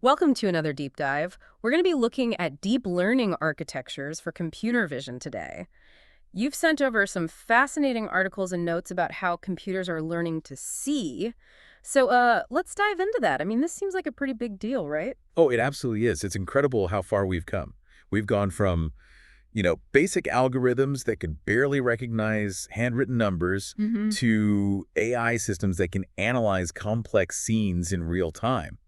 Welcome to another deep dive. We're going to be looking at deep learning architectures for computer vision today. You've sent over some fascinating articles and notes about how computers are learning to see. So let's dive into that. I mean, this seems like a pretty big deal, right? Oh, it absolutely is. It's incredible how far we've come. We've gone from, basic algorithms that could barely recognize handwritten numbers Mm-hmm. to AI systems that can analyze complex scenes in real time.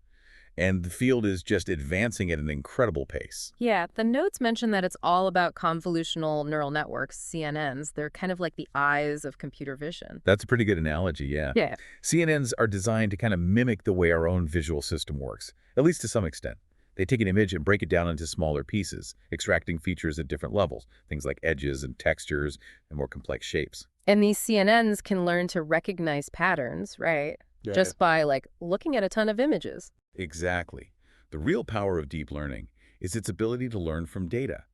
And the field is just advancing at an incredible pace. Yeah, the notes mention that it's all about convolutional neural networks, CNNs. They're kind of like the eyes of computer vision. That's a pretty good analogy, yeah. Yeah. CNNs are designed to kind of mimic the way our own visual system works, at least to some extent. They take an image and break it down into smaller pieces, extracting features at different levels, things like edges and textures and more complex shapes. And these CNNs can learn to recognize patterns, right? Yeah. Just by looking at a ton of images. Exactly. The real power of deep learning is its ability to learn from data.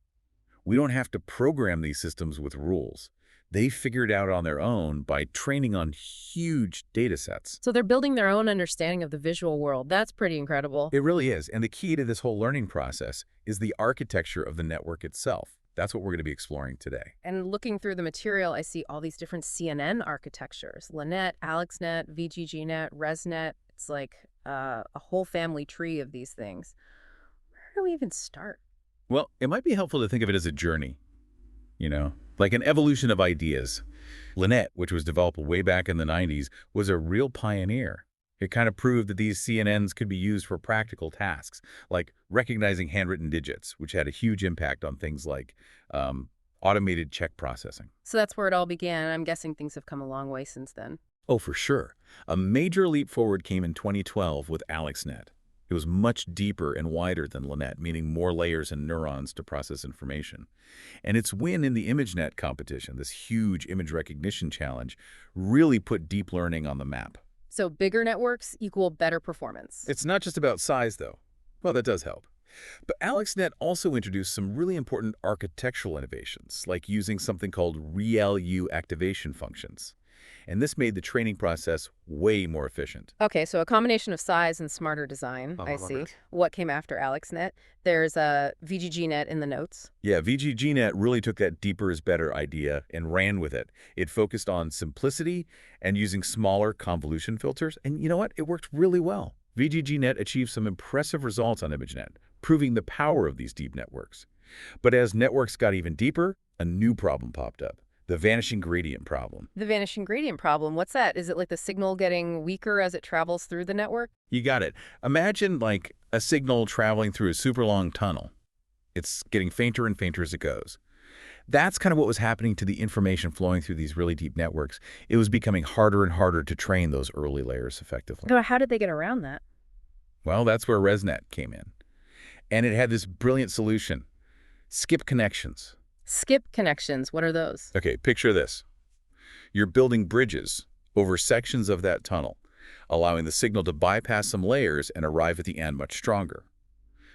We don't have to program these systems with rules. They figure it out on their own by training on huge data sets. So they're building their own understanding of the visual world. That's pretty incredible. It really is. And the key to this whole learning process is the architecture of the network itself. That's what we're going to be exploring today. And looking through the material, I see all these different CNN architectures. LaNet, AlexNet, VGGNet, ResNet. It's like a whole family tree of these things. Where do we even start? Well, it might be helpful to think of it as a journey, like an evolution of ideas. LaNet, which was developed way back in the 90s, was a real pioneer. It kind of proved that these CNNs could be used for practical tasks, like recognizing handwritten digits, which had a huge impact on things like automated check processing. So that's where it all began. I'm guessing things have come a long way since then. Oh, for sure. A major leap forward came in 2012 with AlexNet. It was much deeper and wider than LaNet, meaning more layers and neurons to process information. And its win in the ImageNet competition, this huge image recognition challenge, really put deep learning on the map. So bigger networks equal better performance. It's not just about size, though. Well, that does help. But AlexNet also introduced some really important architectural innovations, like using something called ReLU activation functions. And this made the training process way more efficient. Okay, so a combination of size and smarter design. I see. Right. What came after AlexNet? There's a VGGNet in the notes. Yeah, VGGNet really took that deeper is better idea and ran with it. It focused on simplicity and using smaller convolution filters. And you know what? It worked really well. VGGNet achieved some impressive results on ImageNet, proving the power of these deep networks. But as networks got even deeper, a new problem popped up. The vanishing gradient problem. The vanishing gradient problem, what's that? Is it like the signal getting weaker as it travels through the network? You got it. Imagine like a signal traveling through a super long tunnel. It's getting fainter and fainter as it goes. That's kind of what was happening to the information flowing through these really deep networks. It was becoming harder and harder to train those early layers effectively. So how did they get around that? Well, that's where ResNet came in. And it had this brilliant solution: skip connections. Skip connections, what are those? Okay, picture this. You're building bridges over sections of that tunnel, allowing the signal to bypass some layers and arrive at the end much stronger.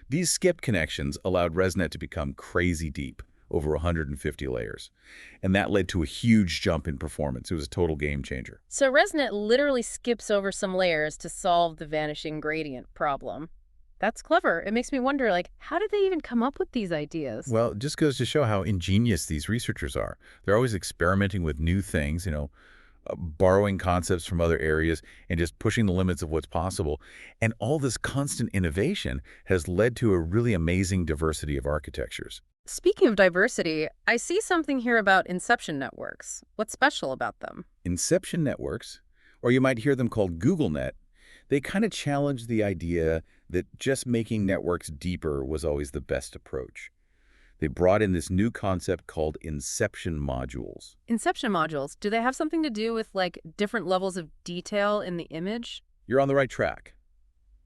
These skip connections allowed ResNet to become crazy deep, over 150 layers. And that led to a huge jump in performance. It was a total game changer. So ResNet literally skips over some layers to solve the vanishing gradient problem. That's clever. It makes me wonder, how did they even come up with these ideas? Well, it just goes to show how ingenious these researchers are. They're always experimenting with new things, borrowing concepts from other areas and just pushing the limits of what's possible. And all this constant innovation has led to a really amazing diversity of architectures. Speaking of diversity, I see something here about inception networks. What's special about them? Inception networks, or you might hear them called GoogleNet, they kind of challenge the idea that just making networks deeper was always the best approach. They brought in this new concept called inception modules. Inception modules, do they have something to do with different levels of detail in the image? You're on the right track.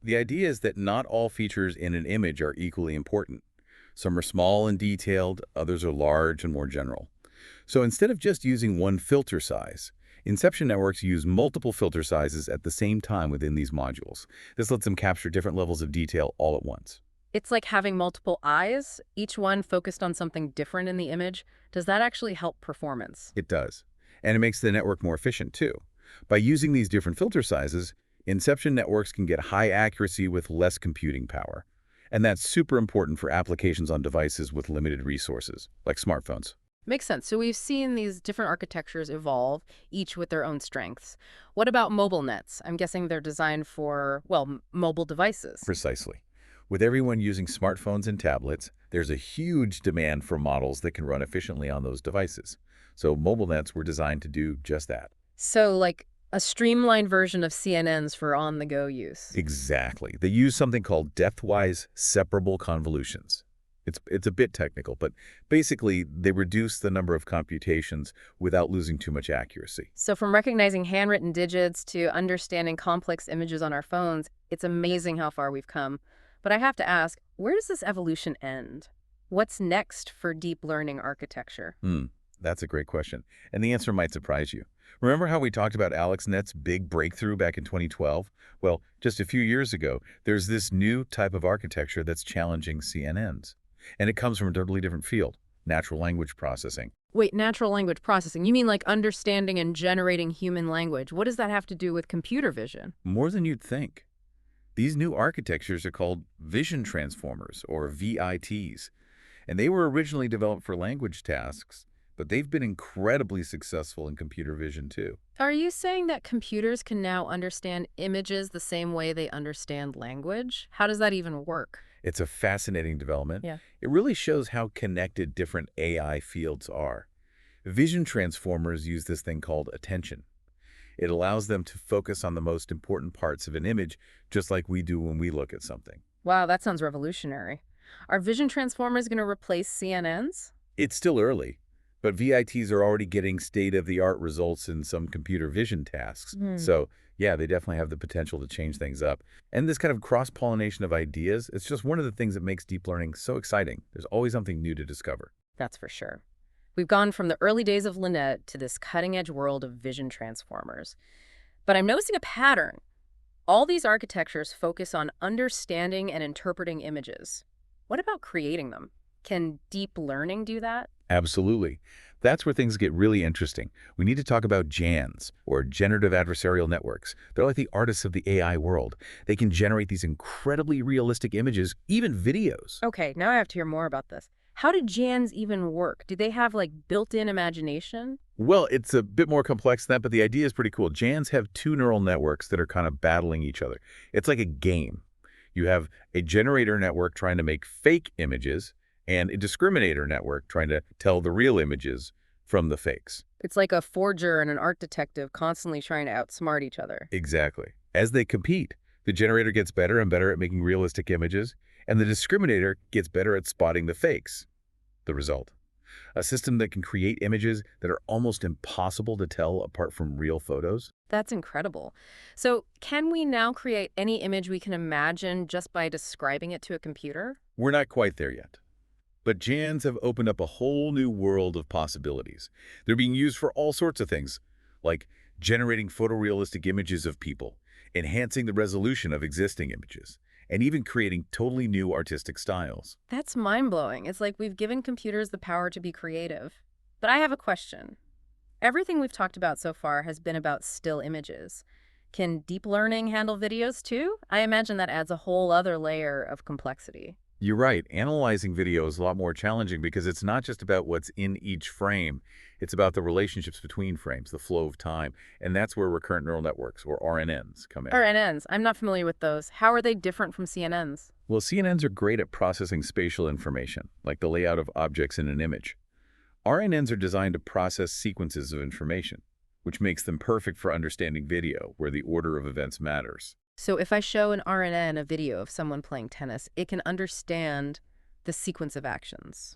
The idea is that not all features in an image are equally important. Some are small and detailed, others are large and more general. So instead of just using one filter size, inception networks use multiple filter sizes at the same time within these modules. This lets them capture different levels of detail all at once. It's like having multiple eyes, each one focused on something different in the image. Does that actually help performance? It does. And it makes the network more efficient too. By using these different filter sizes, Inception networks can get high accuracy with less computing power. And that's super important for applications on devices with limited resources, like smartphones. Makes sense. So we've seen these different architectures evolve, each with their own strengths. What about mobile nets? I'm guessing they're designed for, well, mobile devices. Precisely. With everyone using smartphones and tablets, there's a huge demand for models that can run efficiently on those devices. So mobile nets were designed to do just that. So, like a streamlined version of CNNs for on-the-go use. Exactly. They use something called depth-wise separable convolutions. It's a bit technical, but basically they reduce the number of computations without losing too much accuracy. So from recognizing handwritten digits to understanding complex images on our phones, it's amazing how far we've come. But I have to ask, where does this evolution end? What's next for deep learning architecture? That's a great question. And the answer might surprise you. Remember how we talked about AlexNet's big breakthrough back in 2012? Well, just a few years ago, there's this new type of architecture that's challenging CNNs. And it comes from a totally different field, natural language processing. Wait, natural language processing. You mean like understanding and generating human language? What does that have to do with computer vision? More than you'd think. These new architectures are called vision transformers, or VITs. And they were originally developed for language tasks, but they've been incredibly successful in computer vision too. Are you saying that computers can now understand images the same way they understand language? How does that even work? It's a fascinating development. Yeah. It really shows how connected different AI fields are. Vision transformers use this thing called attention. It allows them to focus on the most important parts of an image, just like we do when we look at something. Wow, that sounds revolutionary. Are vision transformers going to replace CNNs? It's still early, but VITs are already getting state-of-the-art results in some computer vision tasks. So, yeah, they definitely have the potential to change things up. And this kind of cross-pollination of ideas, it's just one of the things that makes deep learning so exciting. There's always something new to discover. That's for sure. We've gone from the early days of Lynette to this cutting-edge world of vision transformers. But I'm noticing a pattern. All these architectures focus on understanding and interpreting images. What about creating them? Can deep learning do that? Absolutely. That's where things get really interesting. We need to talk about GANs, or generative adversarial networks. They're like the artists of the AI world. They can generate these incredibly realistic images, even videos. Okay, now I have to hear more about this. How do GANs even work? Do they have, like, built-in imagination? Well, it's a bit more complex than that, but the idea is pretty cool. GANs have two neural networks that are kind of battling each other. It's like a game. You have a generator network trying to make fake images, and a discriminator network trying to tell the real images from the fakes. It's like a forger and an art detective constantly trying to outsmart each other. Exactly. As they compete, the generator gets better and better at making realistic images, and the discriminator gets better at spotting the fakes. The result: a system that can create images that are almost impossible to tell apart from real photos. That's incredible. So can we now create any image we can imagine just by describing it to a computer? We're not quite there yet. But GANs have opened up a whole new world of possibilities. They're being used for all sorts of things, like generating photorealistic images of people, enhancing the resolution of existing images, and even creating totally new artistic styles. That's mind-blowing. It's like we've given computers the power to be creative. But I have a question. Everything we've talked about so far has been about still images. Can deep learning handle videos too? I imagine that adds a whole other layer of complexity. You're right. Analyzing video is a lot more challenging because it's not just about what's in each frame. It's about the relationships between frames, the flow of time. And that's where recurrent neural networks, or RNNs, come in. RNNs, I'm not familiar with those. How are they different from CNNs? Well, CNNs are great at processing spatial information, like the layout of objects in an image. RNNs are designed to process sequences of information, which makes them perfect for understanding video, where the order of events matters. So if I show an RNN a video of someone playing tennis, it can understand the sequence of actions.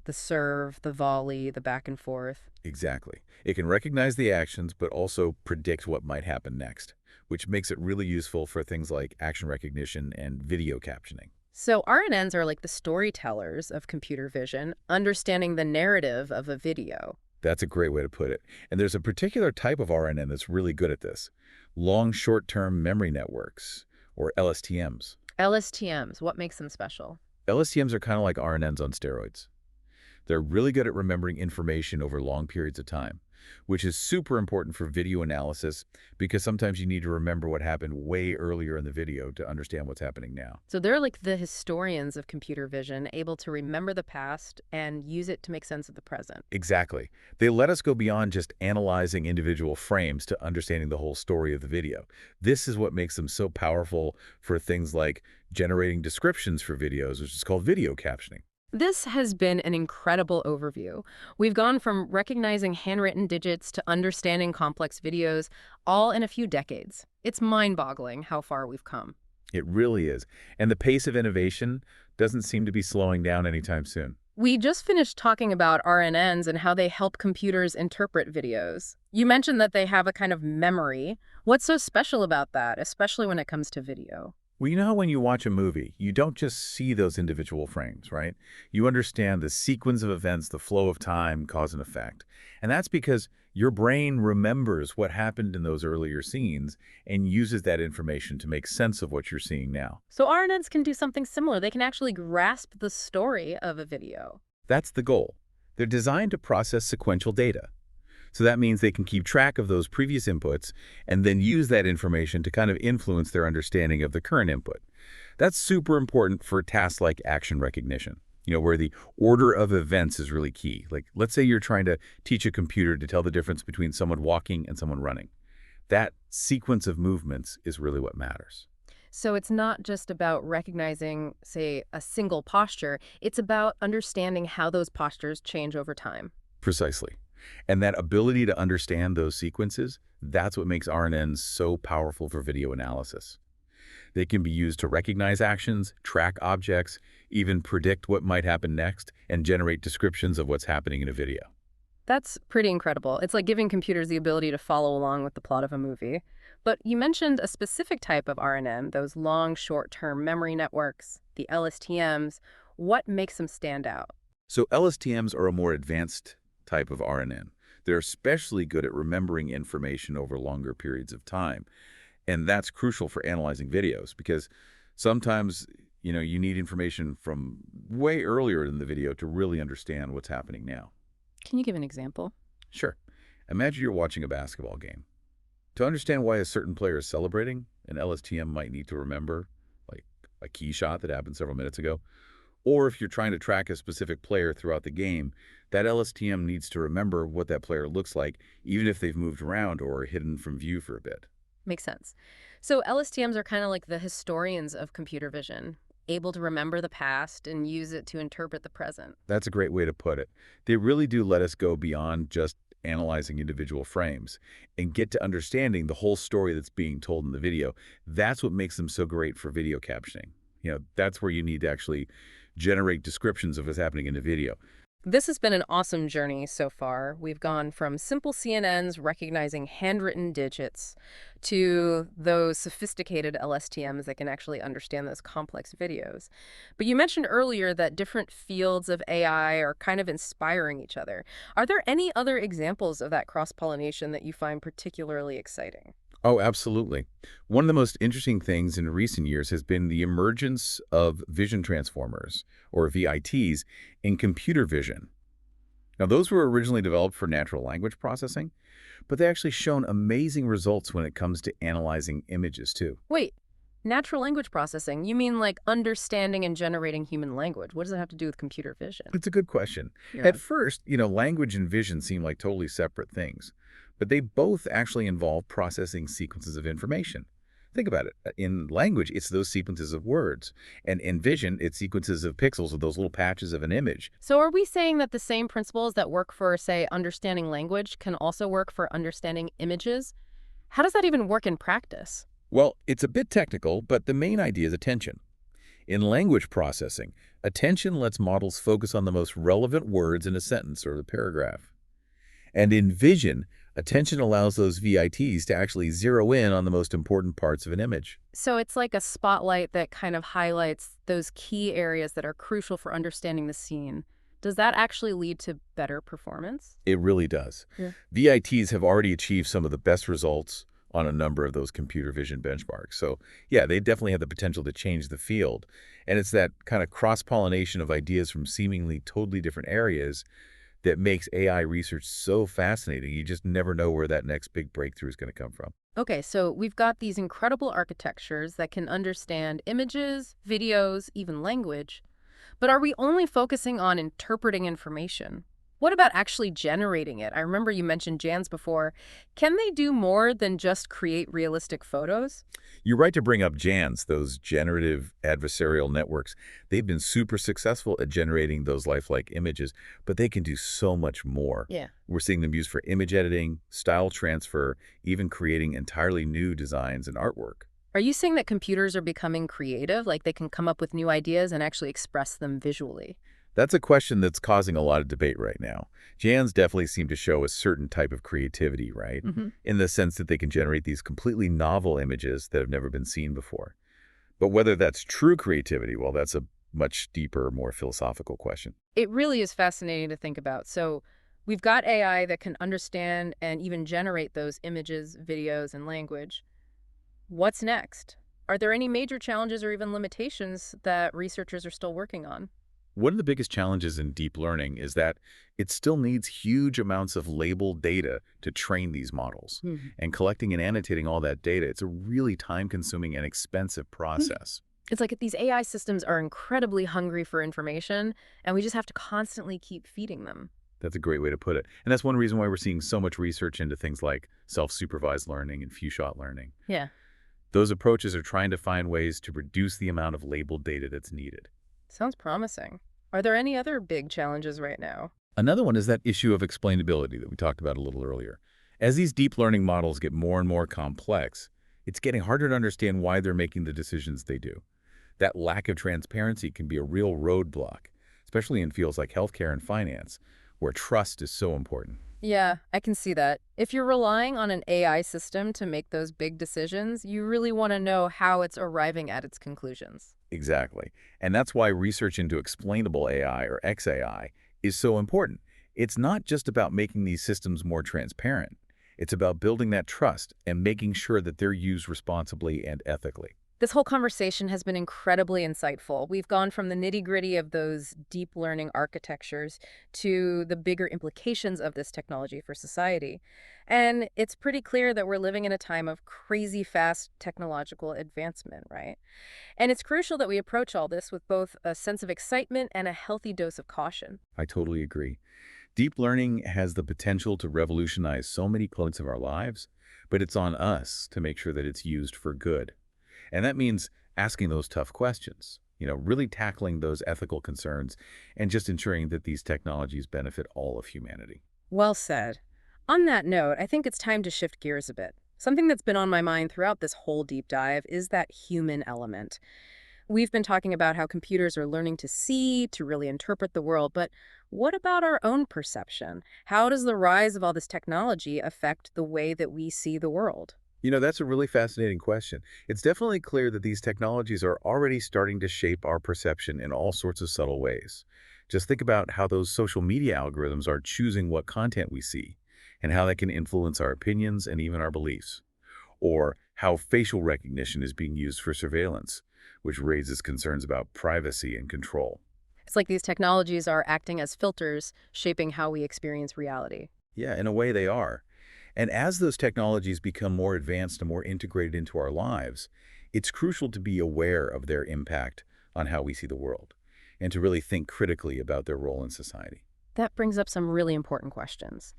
The serve, the volley, the back and forth. Exactly. It can recognize the actions, but also predict what might happen next, which makes it really useful for things like action recognition and video captioning. So RNNs are like the storytellers of computer vision, understanding the narrative of a video. That's a great way to put it. And there's a particular type of RNN that's really good at this: long short-term memory networks, or LSTMs. LSTMs, what makes them special? LSTMs are kind of like RNNs on steroids. They're really good at remembering information over long periods of time. which is super important for video analysis because sometimes you need to remember what happened way earlier in the video to understand what's happening now. So they're like the historians of computer vision, able to remember the past and use it to make sense of the present. Exactly. They let us go beyond just analyzing individual frames to understanding the whole story of the video. This is what makes them so powerful for things like generating descriptions for videos, which is called video captioning. This has been an incredible overview. We've gone from recognizing handwritten digits to understanding complex videos, all in a few decades. It's mind-boggling how far we've come. It really is. And the pace of innovation doesn't seem to be slowing down anytime soon. We just finished talking about RNNs and how they help computers interpret videos. You mentioned that they have a kind of memory. What's so special about that, especially when it comes to video? Well, you know how when you watch a movie, you don't just see those individual frames, right? You understand the sequence of events, the flow of time, cause and effect. And that's because your brain remembers what happened in those earlier scenes and uses that information to make sense of what you're seeing now. So RNNs can do something similar. They can actually grasp the story of a video. That's the goal. They're designed to process sequential data. So that means they can keep track of those previous inputs and then use that information to kind of influence their understanding of the current input. That's super important for tasks like action recognition, where the order of events is really key. Like, let's say you're trying to teach a computer to tell the difference between someone walking and someone running. That sequence of movements is really what matters. So it's not just about recognizing, say, a single posture. It's about understanding how those postures change over time. Precisely. And that ability to understand those sequences, that's what makes RNNs so powerful for video analysis. They can be used to recognize actions, track objects, even predict what might happen next, and generate descriptions of what's happening in a video. That's pretty incredible. It's like giving computers the ability to follow along with the plot of a movie. But you mentioned a specific type of RNN, those long, short-term memory networks, the LSTMs. What makes them stand out? So LSTMs are a more advanced type of RNN. They're especially good at remembering information over longer periods of time. And that's crucial for analyzing videos because sometimes, you need information from way earlier in the video to really understand what's happening now. Can you give an example? Sure. Imagine you're watching a basketball game. To understand why a certain player is celebrating, an LSTM might need to remember, like a key shot that happened several minutes ago. Or if you're trying to track a specific player throughout the game, that LSTM needs to remember what that player looks like, even if they've moved around or are hidden from view for a bit. Makes sense. So LSTMs are kind of like the historians of computer vision, able to remember the past and use it to interpret the present. That's a great way to put it. They really do let us go beyond just analyzing individual frames and get to understanding the whole story that's being told in the video. That's what makes them so great for video captioning. That's where you need to actually generate descriptions of what's happening in the video. This has been an awesome journey so far. We've gone from simple CNNs recognizing handwritten digits to those sophisticated LSTMs that can actually understand those complex videos. But you mentioned earlier that different fields of AI are kind of inspiring each other. Are there any other examples of that cross-pollination that you find particularly exciting? Oh, absolutely. One of the most interesting things in recent years has been the emergence of vision transformers, or VITs, in computer vision. Now, those were originally developed for natural language processing, but they actually shown amazing results when it comes to analyzing images, too. Wait, natural language processing? You mean like understanding and generating human language? What does that have to do with computer vision? It's a good question. Yeah. At first, language and vision seem like totally separate things, but they both actually involve processing sequences of information. Think about it. In language, it's those sequences of words. And in vision, it's sequences of pixels of those little patches of an image. So are we saying that the same principles that work for, say, understanding language can also work for understanding images? How does that even work in practice? Well, it's a bit technical, but the main idea is attention. In language processing, attention lets models focus on the most relevant words in a sentence or a paragraph. And in vision, attention allows those VITs to actually zero in on the most important parts of an image. So it's like a spotlight that kind of highlights those key areas that are crucial for understanding the scene. Does that actually lead to better performance? It really does. Yeah. VITs have already achieved some of the best results on a number of those computer vision benchmarks. So yeah, they definitely have the potential to change the field. And it's that kind of cross-pollination of ideas from seemingly totally different areas that makes AI research so fascinating. You just never know where that next big breakthrough is going to come from. Okay, so we've got these incredible architectures that can understand images, videos, even language. But are we only focusing on interpreting information? What about actually generating it? I remember you mentioned GANs before. Can they do more than just create realistic photos? You're right to bring up GANs, those generative adversarial networks. They've been super successful at generating those lifelike images, but they can do so much more. Yeah. We're seeing them used for image editing, style transfer, even creating entirely new designs and artwork. Are you saying that computers are becoming creative, like they can come up with new ideas and actually express them visually? That's a question that's causing a lot of debate right now. GANs definitely seem to show a certain type of creativity, right? Hmm. In the sense that they can generate these completely novel images that have never been seen before. But whether that's true creativity, well, that's a much deeper, more philosophical question. It really is fascinating to think about. So we've got AI that can understand and even generate those images, videos, and language. What's next? Are there any major challenges or even limitations that researchers are still working on? One of the biggest challenges in deep learning is that it still needs huge amounts of labeled data to train these models. Mhm. And collecting and annotating all that data, it's a really time-consuming and expensive process. It's like these AI systems are incredibly hungry for information, and we just have to constantly keep feeding them. That's a great way to put it. And that's one reason why we're seeing so much research into things like self-supervised learning and few-shot learning. Yeah, Those approaches are trying to find ways to reduce the amount of labeled data that's needed. sounds promising. Are there any other big challenges right now? Another one is that issue of explainability that we talked about a little earlier. As these deep learning models get more and more complex, it's getting harder to understand why they're making the decisions they do. That lack of transparency can be a real roadblock, especially in fields like healthcare and finance, where trust is so important. Yeah, I can see that. If you're relying on an AI system to make those big decisions, you really want to know how it's arriving at its conclusions. Exactly. And that's why research into explainable AI or XAI is so important. It's not just about making these systems more transparent. It's about building that trust and making sure that they're used responsibly and ethically. This whole conversation has been incredibly insightful. We've gone from the nitty-gritty of those deep learning architectures to the bigger implications of this technology for society. And it's pretty clear that we're living in a time of crazy fast technological advancement, right? And it's crucial that we approach all this with both a sense of excitement and a healthy dose of caution. I totally agree. Deep learning has the potential to revolutionize so many components of our lives, but it's on us to make sure that it's used for good. And that means asking those tough questions, really tackling those ethical concerns and just ensuring that these technologies benefit all of humanity. Well said. On that note, I think it's time to shift gears a bit. Something that's been on my mind throughout this whole deep dive is that human element. We've been talking about how computers are learning to see, to really interpret the world, but what about our own perception? How does the rise of all this technology affect the way that we see the world? That's a really fascinating question. It's definitely clear that these technologies are already starting to shape our perception in all sorts of subtle ways. Just think about how those social media algorithms are choosing what content we see, and how that can influence our opinions and even our beliefs. Or how facial recognition is being used for surveillance, which raises concerns about privacy and control. It's like these technologies are acting as filters, shaping how we experience reality. Yeah, in a way they are. And as those technologies become more advanced and more integrated into our lives, it's crucial to be aware of their impact on how we see the world and to really think critically about their role in society. That brings up some really important questions.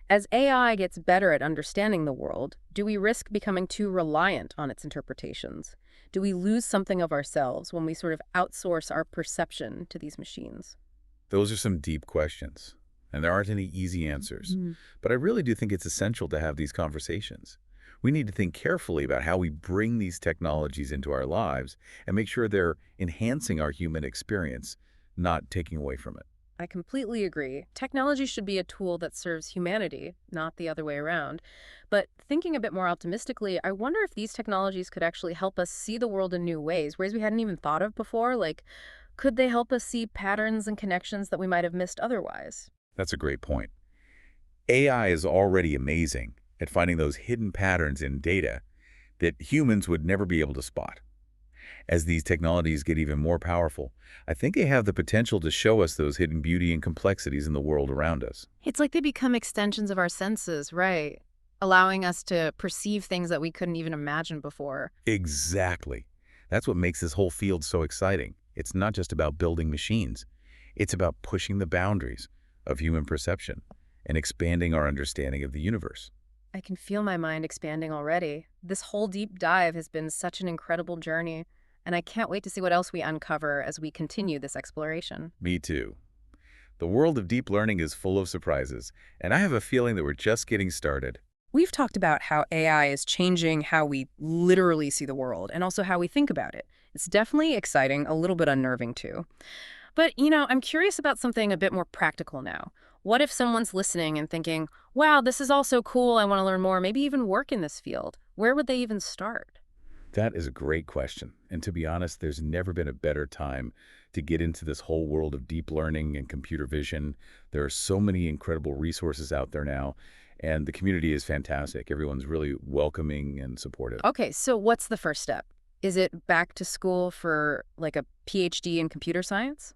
As AI gets better at understanding the world, do we risk becoming too reliant on its interpretations? Do we lose something of ourselves when we sort of outsource our perception to these machines? Those are some deep questions, and there aren't any easy answers. But I really do think it's essential to have these conversations. We need to think carefully about how we bring these technologies into our lives and make sure they're enhancing our human experience, not taking away from it. I completely agree. Technology should be a tool that serves humanity, not the other way around. But thinking a bit more optimistically, I wonder if these technologies could actually help us see the world in new ways we hadn't even thought of before. Like, could they help us see patterns and connections that we might have missed otherwise? That's a great point. AI is already amazing at finding those hidden patterns in data that humans would never be able to spot. As these technologies get even more powerful, I think they have the potential to show us those hidden beauty and complexities in the world around us. It's like they become extensions of our senses, right? Allowing us to perceive things that we couldn't even imagine before. Exactly. That's what makes this whole field so exciting. It's not just about building machines. It's about pushing the boundaries of human perception and expanding our understanding of the universe. I can feel my mind expanding already. This whole deep dive has been such an incredible journey, and I can't wait to see what else we uncover as we continue this exploration. Me too. The world of deep learning is full of surprises, and I have a feeling that we're just getting started. We've talked about how AI is changing how we literally see the world and also how we think about it. It's definitely exciting, a little bit unnerving too. But, I'm curious about something a bit more practical now. What if someone's listening and thinking, wow, this is all so cool, I want to learn more, maybe even work in this field? Where would they even start? That is a great question. And to be honest, there's never been a better time to get into this whole world of deep learning and computer vision. There are so many incredible resources out there now, and the community is fantastic. Everyone's really welcoming and supportive. Okay, so what's the first step? Is it back to school for like a PhD in computer science?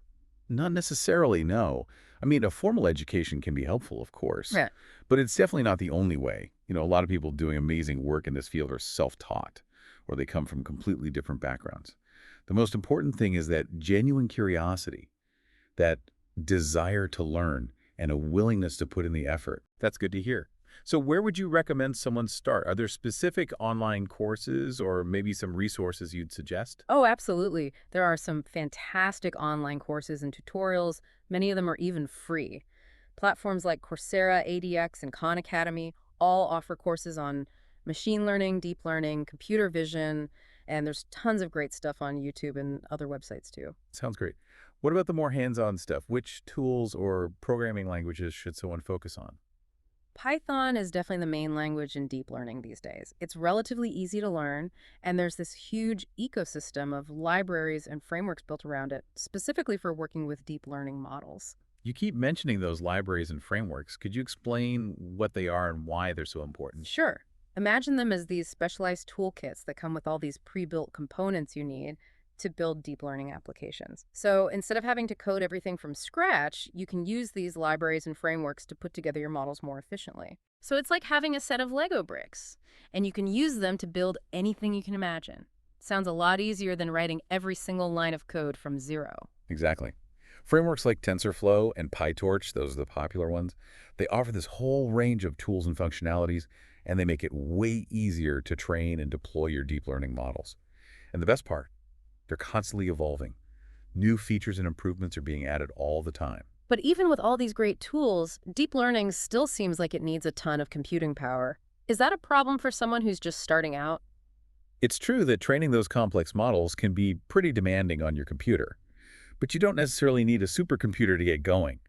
Not necessarily, no. I mean, a formal education can be helpful, of course, Yeah. but it's definitely not the only way. A lot of people doing amazing work in this field are self-taught, or they come from completely different backgrounds. The most important thing is that genuine curiosity, that desire to learn, and a willingness to put in the effort. That's good to hear. So where would you recommend someone start? Are there specific online courses or maybe some resources you'd suggest? Oh, absolutely. There are some fantastic online courses and tutorials. Many of them are even free. Platforms like Coursera, ADX, and Khan Academy all offer courses on machine learning, deep learning, computer vision, and there's tons of great stuff on YouTube and other websites too. Sounds great. What about the more hands-on stuff? Which tools or programming languages should someone focus on? Python is definitely the main language in deep learning these days. It's relatively easy to learn, and there's this huge ecosystem of libraries and frameworks built around it, specifically for working with deep learning models. You keep mentioning those libraries and frameworks. Could you explain what they are and why they're so important? Sure. Imagine them as these specialized toolkits that come with all these pre-built components you need to build deep learning applications. So instead of having to code everything from scratch, you can use these libraries and frameworks to put together your models more efficiently. So it's like having a set of Lego bricks, and you can use them to build anything you can imagine. Sounds a lot easier than writing every single line of code from zero. Exactly. Frameworks like TensorFlow and PyTorch, those are the popular ones, they offer this whole range of tools and functionalities, and they make it way easier to train and deploy your deep learning models. And the best part, they're constantly evolving. New features and improvements are being added all the time. But even with all these great tools, deep learning still seems like it needs a ton of computing power. Is that a problem for someone who's just starting out? It's true that training those complex models can be pretty demanding on your computer, but you don't necessarily need a supercomputer to get going.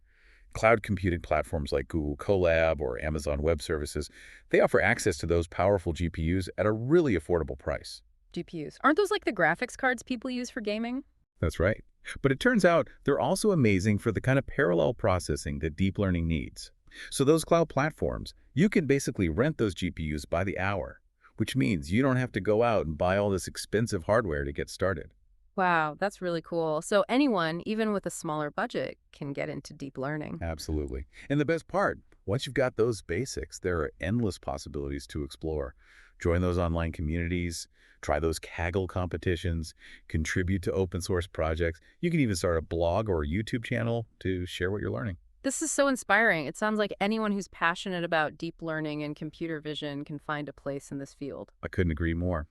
Cloud computing platforms like Google Colab or Amazon Web Services, they offer access to those powerful GPUs at a really affordable price. GPUs. Aren't those like the graphics cards people use for gaming? That's right. But it turns out they're also amazing for the kind of parallel processing that deep learning needs. So those cloud platforms, you can basically rent those GPUs by the hour, which means you don't have to go out and buy all this expensive hardware to get started. Wow, that's really cool. So anyone, even with a smaller budget, can get into deep learning. Absolutely. And the best part, once you've got those basics, there are endless possibilities to explore. Join those online communities, try those Kaggle competitions, contribute to open source projects. You can even start a blog or a YouTube channel to share what you're learning. This is so inspiring. It sounds like anyone who's passionate about deep learning and computer vision can find a place in this field. I couldn't agree more.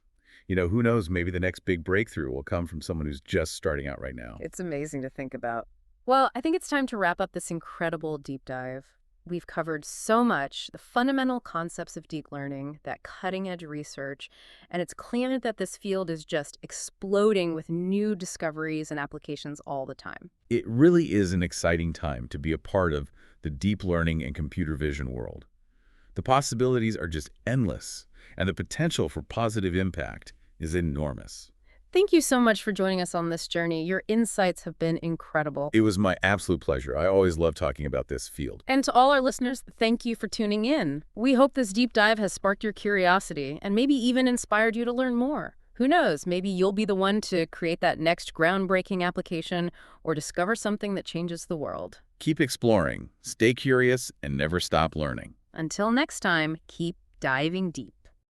Who knows, maybe the next big breakthrough will come from someone who's just starting out right now. It's amazing to think about. Well, I think it's time to wrap up this incredible deep dive. We've covered so much, the fundamental concepts of deep learning, that cutting-edge research, and it's clear that this field is just exploding with new discoveries and applications all the time. It really is an exciting time to be a part of the deep learning and computer vision world. The possibilities are just endless, and the potential for positive impact is enormous. Thank you so much for joining us on this journey. Your insights have been incredible. It was my absolute pleasure. I always love talking about this field. And to all our listeners, thank you for tuning in. We hope this deep dive has sparked your curiosity and maybe even inspired you to learn more. Who knows, maybe you'll be the one to create that next groundbreaking application or discover something that changes the world. Keep exploring, stay curious, and never stop learning. Until next time, keep diving deep.